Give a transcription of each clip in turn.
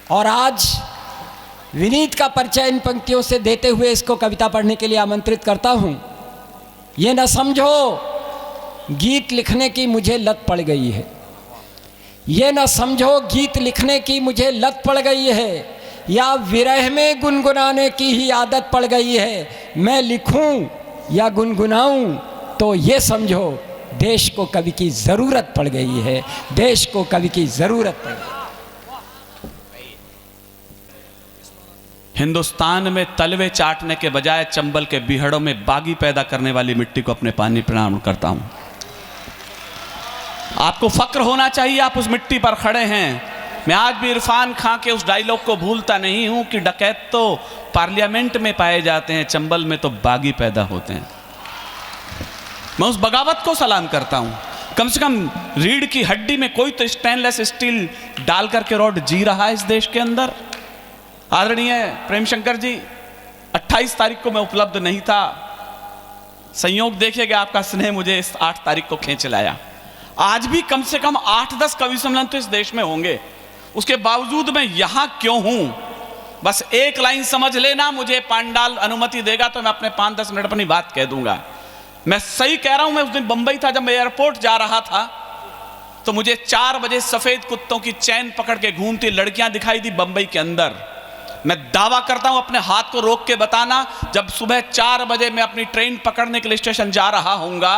और आज विनीत का परिचय इन पंक्तियों से देते हुए इसको कविता पढ़ने के लिए आमंत्रित करता हूँ। ये न समझो गीत लिखने की मुझे लत पड़ गई है, ये न समझो गीत लिखने की मुझे लत पड़ गई है, या विरह में गुनगुनाने की ही आदत पड़ गई है। मैं लिखूं या गुनगुनाऊं तो ये समझो देश को कवि की ज़रूरत पड़ गई है, देश को कवि की ज़रूरत पड़ गई। हिंदुस्तान में तलवे चाटने के बजाय चंबल के बिहड़ों में बागी पैदा करने वाली मिट्टी को अपने पानी प्रणाम करता हूं। आपको फक्र होना चाहिए, आप उस मिट्टी पर खड़े हैं। मैं आज भी इरफान खां के उस डायलॉग को भूलता नहीं हूं कि डकैत तो पार्लियामेंट में पाए जाते हैं, चंबल में तो बागी पैदा होते हैं। मैं उस बगावत को सलाम करता हूं। कम से कम रीढ़ की हड्डी में कोई तो स्टेनलेस स्टील डाल करके रॉड जी रहा है इस देश के अंदर। आदरणीय प्रेम शंकर जी, 28 तारीख को मैं उपलब्ध नहीं था। संयोग देखिएगा, आपका स्नेह मुझे इस 8 तारीख को खींच लाया। आज भी कम से कम 8-10 कवि सम्मेलन तो इस देश में होंगे, उसके बावजूद मैं यहां क्यों हूं? बस एक लाइन समझ लेना, मुझे पांडाल अनुमति देगा तो मैं अपने 5-10 मिनट अपनी बात कह दूंगा। मैं सही कह रहा हूं। मैं उस दिन बंबई था, जब मैं एयरपोर्ट जा रहा था तो मुझे 4 बजे सफेद कुत्तों की चैन पकड़ के घूमती लड़कियां दिखाई दी बंबई के अंदर। मैं दावा करता हूं, अपने हाथ को रोक के बताना, जब सुबह 4 बजे मैं अपनी ट्रेन पकड़ने के लिए स्टेशन जा रहा हूंगा,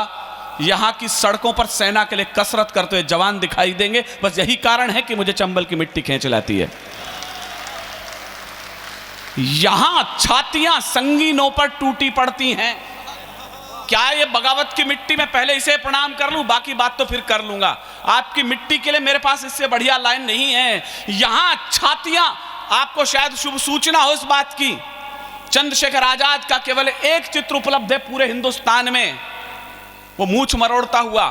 यहां की सड़कों पर सेना के लिए कसरत करते हुए जवान दिखाई देंगे। बस यही कारण है कि मुझे चंबल की मिट्टी खींच लाती है। यहां छातियां संगीनों पर टूटी पड़ती हैं। क्या ये बगावत की मिट्टी में पहले इसे प्रणाम कर लूं, बाकी बात तो फिर कर लूंगा। आपकी मिट्टी के लिए मेरे पास इससे बढ़िया लाइन नहीं है। यहां छातियां, आपको शायद शुभ सूचना हो इस बात की, चंद्रशेखर आजाद का केवल एक चित्र उपलब्ध है पूरे हिंदुस्तान में, वो मूंछ मरोड़ता हुआ।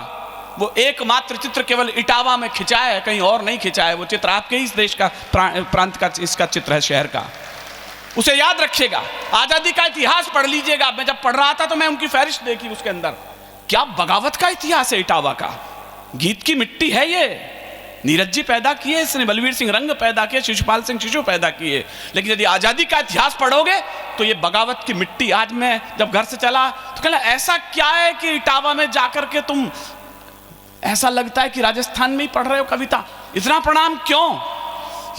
वो एकमात्र चित्र केवल इटावा में खिंचा है, कहीं और नहीं खिंचा है। वो चित्र आपके ही इस देश का प्रांत का इसका चित्र है, शहर का। उसे याद रखिएगा। आजादी का इतिहास पढ़ लीजिएगा। मैं जब पढ़ रहा था तो मैं उनकी फहरिस्त देखी, उसके अंदर क्या बगावत का इतिहास है। इटावा का गीत की मिट्टी है ये। नीरज जी पैदा किए इसने, बलवीर सिंह रंग पैदा किए, शिशुपाल सिंह शिशु पैदा किए। लेकिन यदि आजादी का इतिहास पढ़ोगे तो ये बगावत की मिट्टी। आज मैं जब घर से चला तो कहला, ऐसा क्या है कि इटावा में जाकर के तुम ऐसा लगता है कि राजस्थान में ही पढ़ रहे हो कविता? इतना प्रणाम क्यों?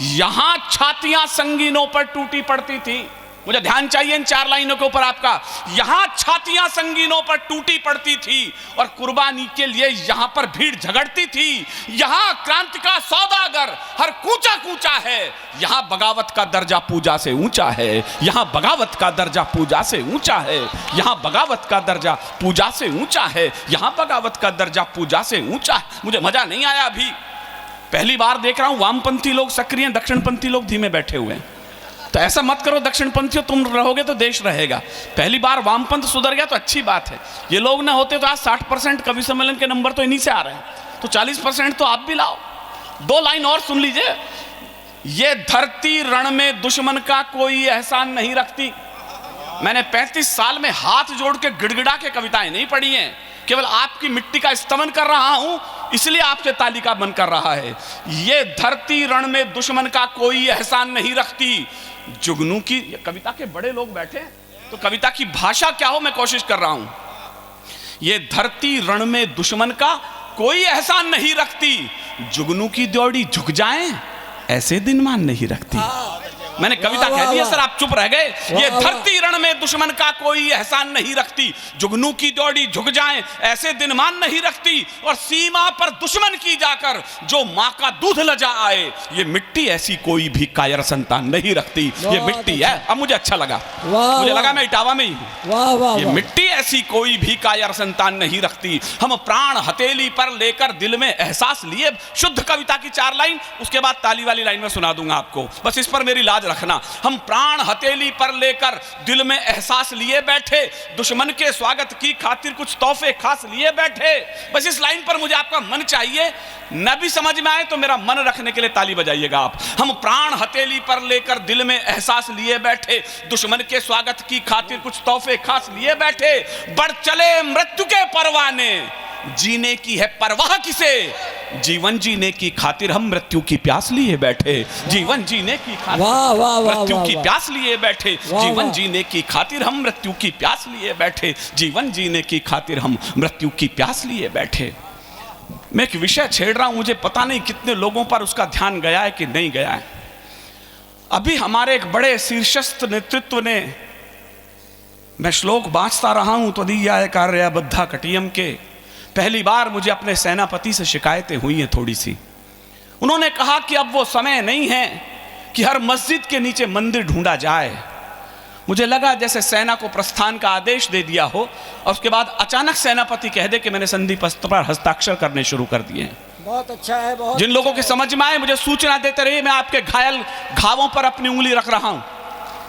यहां छातियां संगीनों पर टूटी पड़ती थी। मुझे ध्यान चाहिए इन 4 लाइनों के ऊपर आपका। यहां छातियां संगीनों पर टूटी पड़ती थी और कुर्बानी के लिए यहां पर भीड़ झगड़ती थी। यहां क्रांति का सौदागर हर कूचा कूचा है। यहां बगावत का दर्जा पूजा से ऊंचा है। यहां बगावत का दर्जा पूजा से ऊंचा है। यहां बगावत का दर्जा पूजा से ऊंचा है। यहां बगावत का दर्जा पूजा से ऊंचा है। मुझे मजा नहीं आया। अभी पहली बार देख रहा हूं वामपंथी लोग सक्रिय, दक्षिणपंथी लोग धीमे बैठे हुए हैं। तो ऐसा मत करो दक्षिणपंथियों, तुम रहोगे तो देश रहेगा। पहली बार वामपंथ सुधर गया तो अच्छी बात है। ये लोग ना होते तो आज 60% कवि सम्मेलन के नंबर तो इन्हीं से आ रहे हैं। तो 40% तो आप भी लाओ। 2 लाइन और सुन लीजिए। ये धरती रण में दुश्मन का कोई एहसान नहीं रखती। मैंने 35 साल में हाथ जोड़ के गिड़गिड़ा के कविताएं नहीं पढ़ी हैं। केवल आपकी मिट्टी का स्तमन कर रहा हूं, इसलिए आपसे ताली का मन कर रहा है। ये धरती रण में दुश्मन का कोई एहसान नहीं रखती। जुगनू की कविता के बड़े लोग बैठे, तो कविता की भाषा क्या हो मैं कोशिश कर रहा हूं। ये धरती रण में दुश्मन का कोई एहसान नहीं रखती। जुगनू की द्योड़ी झुक जाएं ऐसे दिन मान नहीं रखती। मैंने कविता कह दी सर, आप चुप रह गए। ये धरती रण में दुश्मन का कोई एहसान नहीं रखती। जुगनू की द्योड़ी झुक जाए ऐसे दिन मान नहीं रखती। और सीमा पर दुश्मन की जाकर जो माँ का दूध लजा आए, ये मिट्टी ऐसी कोई भी कायर संतान नहीं रखती। ये मिट्टी है। अब मुझे अच्छा लगा, मुझे लगा मैं इटावा में ही हूं। ये मिट्टी ऐसी कोई भी कायर संतान नहीं रखती। हम प्राण हथेली पर लेकर दिल में एहसास लिए। शुद्ध कविता की 4 लाइन, उसके बाद ताली वाली लाइन में सुना दूंगा आपको। बस इस पर मेरी लाज रखना। हम प्राण हथेली पर लेकर दिल में एहसास लिए बैठे, दुश्मन के स्वागत की खातिर कुछ तोहफे खास लिए बैठे। बस इस लाइन पर मुझे आपका मन चाहिए। न भी समझ में आए तो मेरा मन रखने के लिए ताली बजाइएगा आप। हम प्राण हथेली पर लेकर दिल में एहसास लिए बैठे, दुश्मन के स्वागत की खातिर कुछ तोहफे खास लिए बैठे। बढ़ चले मृत्यु के परवाने, जीने की है परवाह किसे। जीवन जीने की खातिर हम मृत्यु की प्यास लिए बैठे, जीवन जीने की खातिर वाह वाह वाह मृत्यु वाह की वाह। प्यास लिए बैठे, वाह, जीवन वाह। जीने की खातिर हम मृत्यु की प्यास लिए बैठे, जीवन जीने की खातिर हम मृत्यु की प्यास लिए बैठे। मैं एक विषय छेड़ रहा हूं, मुझे पता नहीं कितने लोगों पर उसका ध्यान गया है कि नहीं गया है। अभी हमारे एक बड़े शीर्षस्थ नेतृत्व ने, मैं श्लोक बांचता रहा हूं, त्वदीयाय कार्यबद्धा कटियम के, पहली बार मुझे अपने सेनापति से शिकायतें हुई हैं थोड़ी सी। उन्होंने कहा कि अब वो समय नहीं है कि हर मस्जिद के नीचे मंदिर ढूंढा जाए। मुझे लगा जैसे सेना को प्रस्थान का आदेश दे दिया हो और उसके बाद अचानक सेनापति कह दे कि मैंने संधि पत्र पर हस्ताक्षर करने शुरू कर दिए हैं। बहुत अच्छा है, बहुत जिन लोगों के समझ में आए मुझे सूचना देते रहिए, मैं आपके घायल घावों पर अपनी उंगली रख रहा हूं।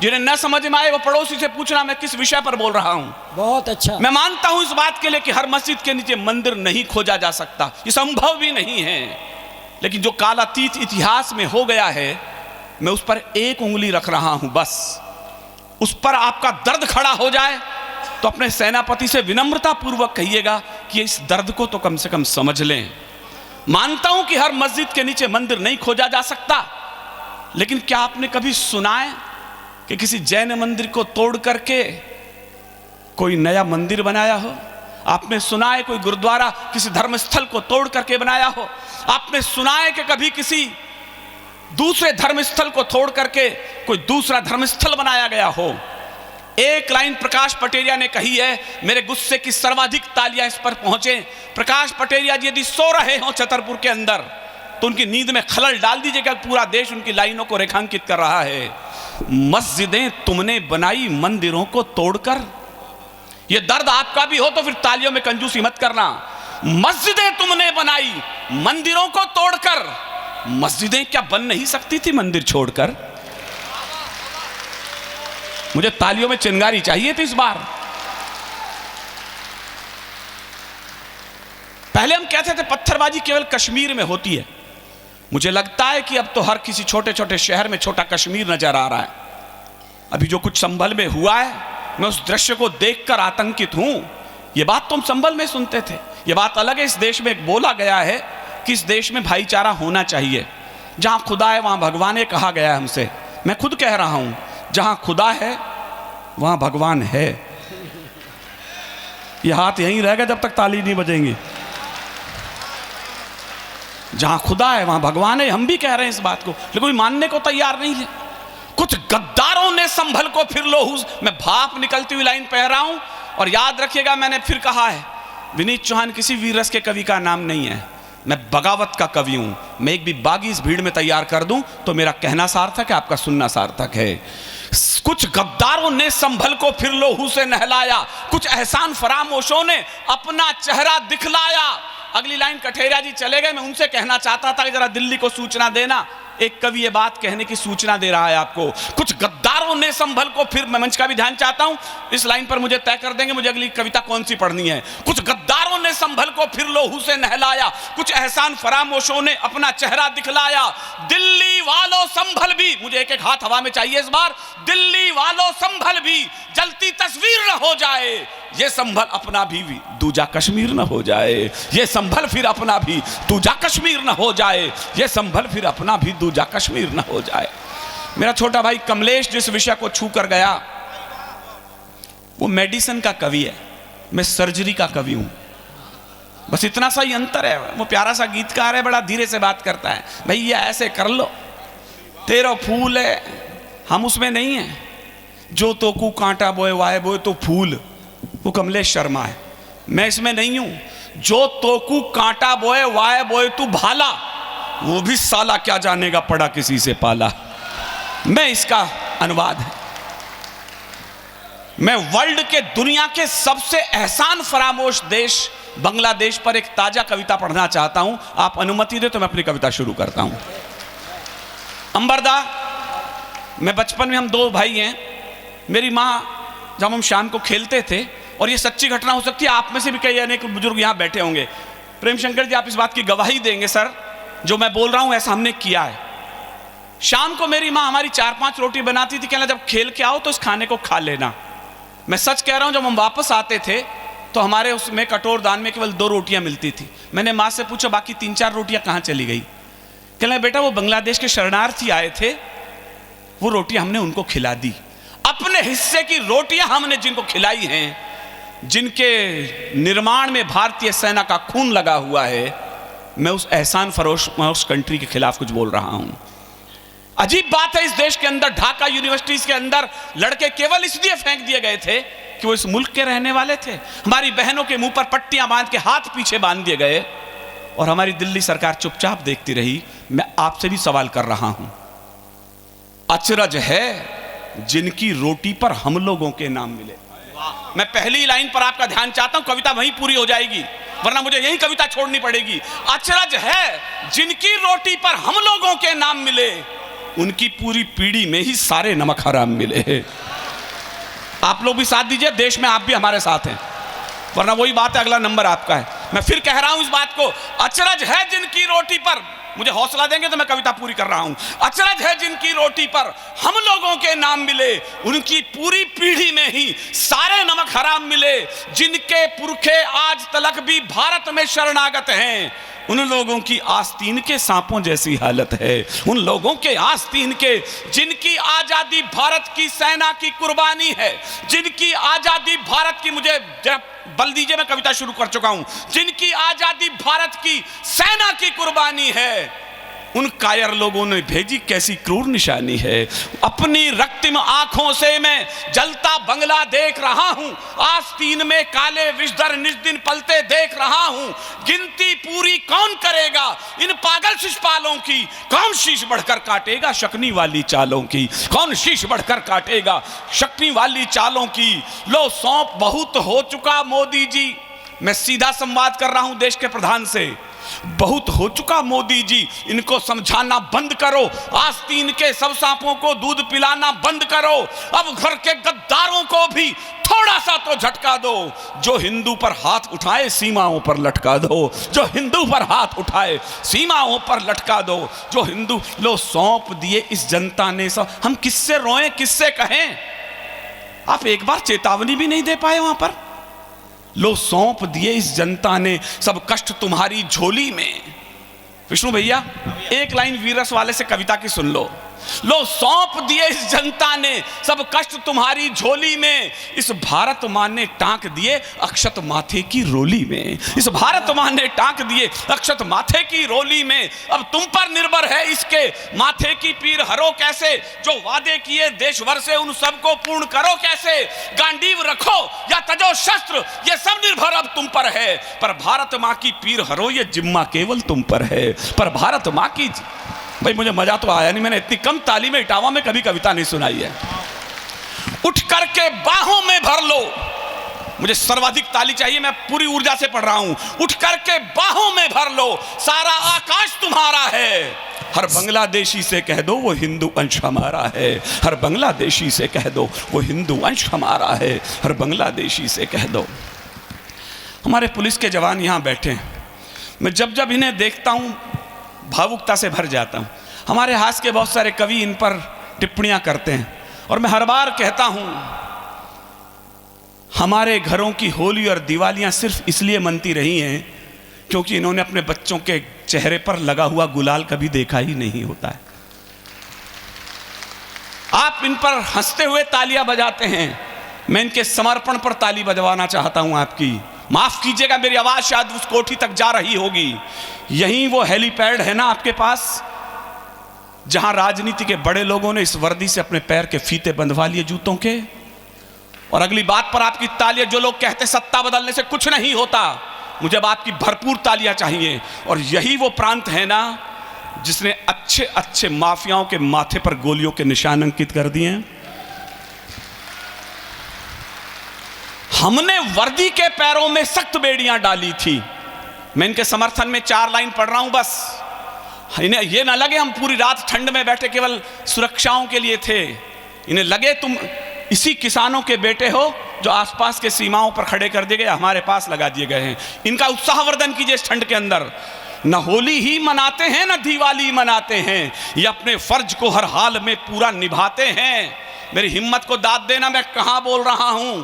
जिन्हें न समझ में आए वो पड़ोसी से पूछना मैं किस विषय पर बोल रहा हूं। बहुत अच्छा। मैं मानता हूं इस बात के लिए कि हर मस्जिद के नीचे मंदिर नहीं खोजा जा सकता, ये संभव भी नहीं है, लेकिन जो कालातीत इतिहास में हो गया है मैं उस पर एक उंगली रख रहा हूं बस। उस पर आपका दर्द खड़ा हो जाए तो अपने सेनापति से विनम्रता पूर्वक कहिएगा कि इस दर्द को तो कम से कम समझ लें। मानता हूं कि हर मस्जिद के नीचे मंदिर नहीं खोजा जा सकता, लेकिन क्या आपने कभी सुना है कि किसी जैन मंदिर को तोड़ करके कोई नया मंदिर बनाया हो? आपने सुना है कोई गुरुद्वारा किसी धर्मस्थल को तोड़ करके बनाया हो? आपने सुना है कि कभी किसी दूसरे धर्मस्थल को तोड़ करके कोई दूसरा धर्मस्थल बनाया गया हो? एक लाइन प्रकाश पटेरिया ने कही है, मेरे गुस्से की सर्वाधिक तालियां इस पर पहुंचे। प्रकाश पटेरिया जी यदि सो रहे हो छतरपुर के अंदर तो उनकी नींद में खलल डाल दीजिएगा, पूरा देश उनकी लाइनों को रेखांकित कर रहा है। मस्जिदें तुमने बनाई मंदिरों को तोड़कर। यह दर्द आपका भी हो तो फिर तालियों में कंजूसी मत करना। मस्जिदें तुमने बनाई मंदिरों को तोड़कर। मस्जिदें क्या बन नहीं सकती थी मंदिर छोड़कर? मुझे तालियों में चिंगारी चाहिए थी इस बार। पहले हम कहते थे पत्थरबाजी केवल कश्मीर में होती है। मुझे लगता है कि अब तो हर किसी छोटे छोटे शहर में छोटा कश्मीर नजर आ रहा है। अभी जो कुछ संभल में हुआ है, मैं उस दृश्य को देखकर आतंकित हूं। यह बात तो हम संभल में सुनते थे, यह बात अलग है। इस देश में बोला गया है कि इस देश में भाईचारा होना चाहिए। जहां खुदा है वहां भगवान है कहा गया है हमसे। मैं खुद कह रहा हूं, जहां खुदा है वहां भगवान है। यह हाथ यहीं रहेगा जब तक ताली नहीं बजेंगी। जहां खुदा है वहां भगवान है, हम भी कह रहे हैं इस बात को, लेकिन कोई मानने को तैयार नहीं है। कुछ गद्दारों ने संभल को फिर लोहूस, मैं भाप निकलती हुई लाइन पढ़ रहा हूं। और याद रखिएगा, मैंने फिर कहा है, विनीत चौहान किसी वीर रस के कवि का नाम नहीं है, मैं बगावत का कवि हूं। मैं एक भी बागी इस भीड़ में तैयार कर दूं तो मेरा कहना सार्थक है, आपका सुनना सार्थक है। कुछ गद्दारों ने संभल को फिर लोहू से नहलाया, कुछ एहसान फरामोशों ने अपना चेहरा दिखलाया। अगली लाइन कठेरिया जी चले गए, मैं उनसे कहना चाहता था कि जरा दिल्ली को सूचना देना। एक कवि ये बात कहने की सूचना दे रहा है आपको। कुछ गद्दारों ने संभल को फिर, मैं मंच का भी ध्यान चाहता हूं, इस लाइन पर मुझे तय कर देंगे मुझे अगली कविता कौन सी पढ़नी है। कुछ गद्दारों ने संभल को फिर लोहू से नहलाया, कुछ एहसान फरामोशों ने अपना चेहरा दिखलाया। दिल्ली वालों संभल भी, मुझे एक एक हाथ हवा में चाहिए इस बार, दिल्ली वालों संभल भी जलती तस्वीर न हो जाए, ये संभल अपना भी दूजा कश्मीर न हो जाए। ये संभल फिर अपना भी दूजा कश्मीर न हो जाए, ये संभल फिर अपना भी दूजा कश्मीर न हो जाए। मेरा छोटा भाई कमलेश जिस विषय को छू कर गया वो मेडिसिन का कवि है, मैं सर्जरी का कवि हूं। बस इतना सा ही अंतर है। वो प्यारा सा गीतकार है, बड़ा धीरे से बात करता है, भैया ऐसे कर लो, तेरा फूल है, हम उसमें नहीं है। जो तो कू कांटा बोए वाए बोए तो फूल, वो कमलेश शर्मा है, मैं इसमें नहीं हूं। जो तोकू कांटा बोए वाए बोए तू भाला, वो भी साला क्या जानेगा पड़ा किसी से पाला। मैं इसका अनुवाद है। मैं वर्ल्ड के दुनिया के सबसे एहसान फरामोश देश बांग्लादेश पर एक ताजा कविता पढ़ना चाहता हूं। आप अनुमति दे तो मैं अपनी कविता शुरू करता हूं। अंबरदा, मैं बचपन में, हम दो भाई हैं, मेरी माँ जब हम शाम को खेलते थे, और ये सच्ची घटना हो सकती है, आप में से भी कई अनेक बुजुर्ग यहां बैठे होंगे, प्रेम शंकर जी आप इस बात की गवाही देंगे सर, जो मैं बोल रहा हूं ऐसा हमने किया है। शाम को मेरी माँ हमारी 4-5 रोटी बनाती थी, कहना जब खेल के आओ तो इस खाने को खा लेना। मैं सच कह रहा हूं, जब हम वापस आते थे तो हमारे उसमें कटोर दान में केवल 2 रोटियां मिलती थी। मैंने माँ से पूछा बाकी 3-4 रोटियां कहाँ चली गई? कहने बेटा वो बांग्लादेश के शरणार्थी आए थे, वो रोटियां हमने उनको खिला दी। अपने हिस्से की रोटियां हमने जिनको खिलाई हैं, जिनके निर्माण में भारतीय सेना का खून लगा हुआ है, मैं उस एहसान फरोश कंट्री के खिलाफ कुछ बोल रहा हूं। अजीब बात है, इस देश के अंदर ढाका यूनिवर्सिटीज के अंदर लड़के केवल इसलिए फेंक दिए गए थे कि वो इस मुल्क के रहने वाले थे। हमारी बहनों के मुंह पर पट्टियां बांध के हाथ पीछे बांध दिए गए और हमारी दिल्ली सरकार चुपचाप देखती रही। मैं आपसे भी सवाल कर रहा हूं, अचरज है जिनकी रोटी पर हम लोगों के नाम मिले। मैं पहली लाइन पर आपका ध्यान चाहता हूं, कविता वहीं पूरी हो जाएगी, वरना मुझे यही कविता छोड़नी पड़ेगी। अचरज है जिनकी रोटी पर हम लोगों के नाम मिले, उनकी पूरी पीढ़ी में ही सारे नमक हराम मिले। आप लोग भी साथ दीजिए, देश में आप भी हमारे साथ हैं, वरना वही बात है, अगला नंबर आपका है। मैं फिर कह रहा हूं इस बात को, अचरज है जिनकी रोटी पर, मुझे हौसला देंगे तो मैं कविता पूरी कर रहा हूं। अचरज है जिनकी रोटी पर हम लोगों के नाम मिले, उनकी पूरी पीढ़ी में ही सारे नमक हराम मिले। जिनके पुरखे आज तलक भी भारत में शरणागत हैं, उन लोगों की आस्तीन के सांपों जैसी हालत है। उन लोगों के आस्तीन के, जिनकी आजादी भारत की सेना की कुर्बानी है, जिनकी आजादी भारत की, मुझे बल दीजिए मैं कविता शुरू कर चुका हूं, जिनकी आजादी भारत की सेना की कुर्बानी है, उन कायर लोगों ने भेजी कैसी क्रूर निशानी है। अपनी रक्तिम आंखों से मैं जलता बंगला देख रहा हूं, आस्तीन में काले विषधर निज दिन पलते देख रहा हूं। गिनती पूरी कौन करेगा इन पागल शिशुपालों की, कौन शीश बढ़कर काटेगा शकनी वाली चालों की, कौन शीश बढ़कर काटेगा शकनी वाली चालों की। लो सौंप बहुत हो चुका मोदी जी, मैं सीधा संवाद कर रहा हूं देश के प्रधान से, बहुत हो चुका मोदी जी, इनको समझाना बंद करो, आस्तीन के सब सांपों को दूध पिलाना बंद करो। अब घर के गद्दारों को भी थोड़ा सा तो झटका दो, जो हिंदू पर हाथ उठाए सीमाओं पर लटका दो, जो हिंदू पर हाथ उठाए सीमाओं पर लटका दो, जो हिंदू। लो सौंप दिए इस जनता ने सब, हम किससे रोएं किससे कहें? आप एक बार चेतावनी भी नहीं दे पाए वहां पर। लो सौंप दिए इस जनता ने सब कष्ट तुम्हारी झोली में। विष्णु भैया एक लाइन वीरस वाले से कविता की सुन लो। लो सौंप दिए इस जनता ने सब कष्ट तुम्हारी झोली में, इस भारत मां ने टांक दिए अक्षत माथे की रोली में, इस भारत मां ने टांक दिए अक्षत माथे की रोली में। अब तुम पर निर्भर है इसके माथे की पीर हरो कैसे, जो वादे किए देशभर से उन सबको पूर्ण करो कैसे। गांडीव रखो या तजो शस्त्र, ये सब निर्भर अब तुम पर है, पर भारत मां की पीर हरो ये जिम्मा केवल तुम पर है, पर भारत मां की। भाई मुझे मजा तो आया नहीं, मैंने इतनी कम ताली में इटावा में कभी कविता नहीं सुनाई है। उठ करके बाहों में भर लो, मुझे सर्वाधिक ताली चाहिए, मैं पूरी ऊर्जा से पढ़ रहा हूं। उठ करके बाहों में भर लो, सारा आकाश तुम्हारा है, हर बांग्लादेशी से कह दो वो हिंदू अंश हमारा है, हर बांग्लादेशी से कह दो वो हिंदू अंश हमारा है, हर बांग्लादेशी से कह दो। हमारे पुलिस के जवान यहां बैठे हैं, मैं जब जब इन्हें देखता हूं भावुकता से भर जाता हूं। हमारे हास के बहुत सारे कवि इन पर टिप्पणियां करते हैं, और मैं हर बार कहता हूं हमारे घरों की होली और दिवालियां सिर्फ इसलिए मनती रही हैं क्योंकि इन्होंने अपने बच्चों के चेहरे पर लगा हुआ गुलाल कभी देखा ही नहीं होता है। आप इन पर हंसते हुए तालियां बजाते हैं, मैं इनके समर्पण पर ताली बजवाना चाहता हूं आपकी। माफ कीजिएगा मेरी आवाज शायद उस कोठी तक जा रही होगी। यहीं वो हेलीपैड है ना आपके पास, जहां राजनीति के बड़े लोगों ने इस वर्दी से अपने पैर के फीते बंधवा लिए जूतों के। और अगली बात पर आपकी तालियां, जो लोग कहते सत्ता बदलने से कुछ नहीं होता, मुझे अब आपकी भरपूर तालियां चाहिए। और यही वो प्रांत है ना जिसने अच्छे अच्छे माफियाओं के माथे पर गोलियों के निशान अंकित कर दिए हैं। हमने वर्दी के पैरों में सख्त बेड़ियां डाली थी। मैं इनके समर्थन में 4 लाइन पढ़ रहा हूं बस, इन्हें यह ना लगे हम पूरी रात ठंड में बैठे केवल सुरक्षाओं के लिए थे। इन्हें लगे तुम इसी किसानों के बेटे हो जो आसपास के सीमाओं पर खड़े कर दिए गए, हमारे पास लगा दिए गए हैं। इनका उत्साहवर्धन कीजिए इस ठंड के अंदर। न होली ही मनाते हैं न दिवाली मनाते हैं, ये अपने फर्ज को हर हाल में पूरा निभाते हैं। मेरी हिम्मत को दाद देना, मैं कहां बोल रहा हूं।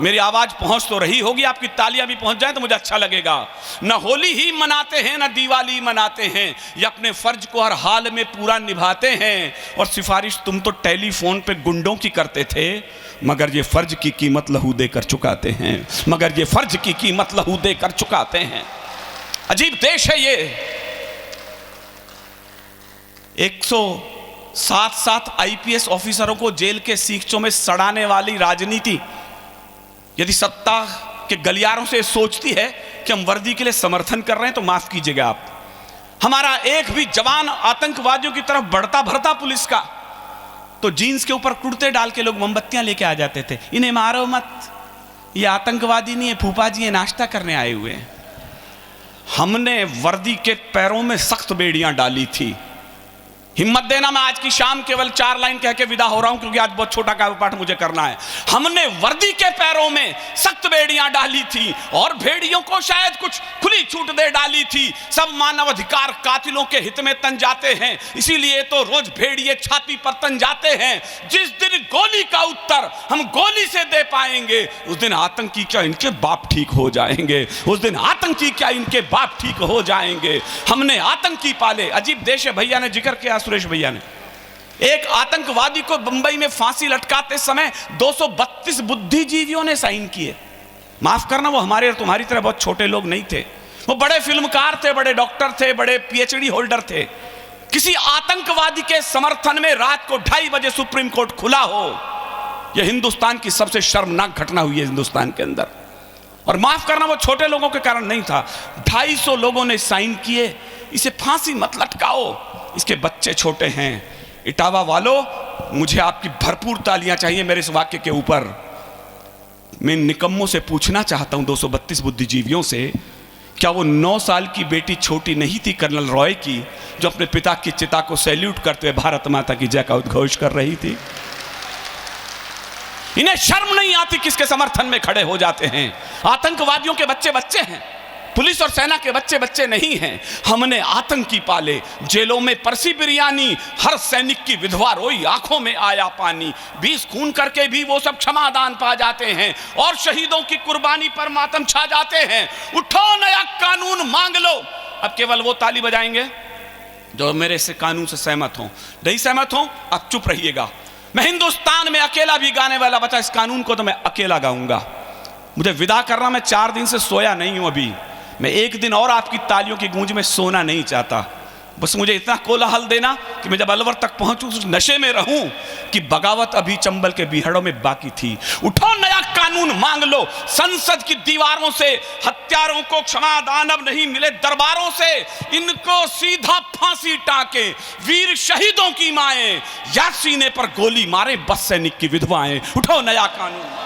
मेरी आवाज पहुंच तो रही होगी, आपकी तालियां भी पहुंच जाए तो मुझे अच्छा लगेगा। न होली ही मनाते हैं न दिवाली मनाते हैं, ये अपने फर्ज को हर हाल में पूरा निभाते हैं। और सिफारिश तुम तो टेलीफोन पे गुंडों की करते थे, मगर ये फर्ज की कीमत लहू देकर चुकाते हैं, मगर ये फर्ज की कीमत लहू देकर चुकाते हैं। अजीब देश है ये। 107 IPS ऑफिसरों को जेल के सीखचों में सड़ाने वाली राजनीति यदि सत्ता के गलियारों से सोचती है कि हम वर्दी के लिए समर्थन कर रहे हैं तो माफ कीजिएगा आप, हमारा एक भी जवान आतंकवादियों की तरफ बढ़ता भरता पुलिस का तो जीन्स के ऊपर कुर्ते डाल के लोग मोमबत्तियां लेके आ जाते थे, इन्हें मारो मत, ये आतंकवादी नहीं है, फूफा जी ये नाश्ता करने आए हुए हैं। हमने वर्दी के पैरों में सख्त बेड़ियां डाली थी। हिम्मत देना, मैं आज की शाम केवल 4 लाइन कह के विदा हो रहा हूं क्योंकि आज बहुत छोटा काव्य पाठ मुझे करना है। हमने वर्दी के पैरों में सख्त बेड़ियां डाली थी और भेड़ियों को शायद कुछ खुली छूट दे डाली थी। सब मानव अधिकार कातिलों के हित में तन जाते हैं, इसीलिए तो रोज भेड़िए छाती पर तन जाते हैं। जिस दिन गोली का उत्तर हम गोली से दे पाएंगे उस दिन आतंकी क्या इनके बाप ठीक हो जाएंगे, उस दिन आतंकी क्या इनके बाप ठीक हो जाएंगे। हमने आतंकी पाले। अजीब देश है। भैया ने जिक्र किया, सुरेश भैया ने, एक आतंकवादी को बंबई में फांसी लटकाते समय 232 बुद्धिजीवियों ने साइन किए। माफ करना, वो हमारे और तुम्हारी तरह बहुत छोटे लोग नहीं थे, वो बड़े फिल्मकार थे, बड़े डॉक्टर थे, बड़े PhD होल्डर थे। किसी आतंकवादी के समर्थन में रात को 2:30 बजे सुप्रीम कोर्ट खुला हो, यह हिंदुस्तान की सबसे शर्मनाक घटना हुई है हिंदुस्तान के अंदर। और माफ करना, वो छोटे लोगों के कारण नहीं था, 250 लोगों ने साइन किए, इसे फांसी मत लटकाओ, इसके बच्चे छोटे हैं। इटावा वालों, मुझे आपकी भरपूर तालियां चाहिए मेरे इस वाक्य के ऊपर। मैं निकम्मों से पूछना चाहता हूं, 232 बुद्धिजीवियों से, क्या वो 9 साल की बेटी छोटी नहीं थी कर्नल रॉय की, जो अपने पिता की चिता को सैल्यूट करते हुए भारत माता की जय का उद्घोष कर रही थी? इन्हें शर्म नहीं आती, किसके समर्थन में खड़े हो जाते हैं। आतंकवादियों के बच्चे बच्चे हैं, पुलिस और सेना के बच्चे बच्चे नहीं हैं। हमने आतंकी पाले। जेलों में परसी बिरयानी, हर सैनिक की विधवा रोई, आंखों में आया पानी। 20 खून करके भी वो सब क्षमादान पा जाते हैं और शहीदों की कुर्बानी पर मातम छा जाते हैं। उठो, नया कानून मांग लो। अब केवल वो ताली बजाएंगे जो मेरे से कानून से सहमत हो। नहीं सहमत हो, अब चुप रहिएगा। मैं हिंदुस्तान में अकेला भी गाने वाला बचा, इस कानून को तो मैं अकेला गाऊंगा। मुझे विदा करना, मैं 4 दिन से सोया नहीं हूं अभी। मैं 1 दिन और आपकी तालियों की गूंज में सोना नहीं चाहता। बस मुझे इतना कोलाहल देना कि मैं जब अलवर तक पहुंचूं उस नशे में रहूं कि बगावत अभी चंबल के बीहड़ों में बाकी थी। उठो, नया कानून मांग लो। संसद की दीवारों से हत्यारों को क्षमादान अब नहीं मिले दरबारों से, इनको सीधा फांसी टाके। वीर शहीदों की माएं या सीने पर गोली मारे बस सैनिक की विधवाएं। उठो, नया कानून।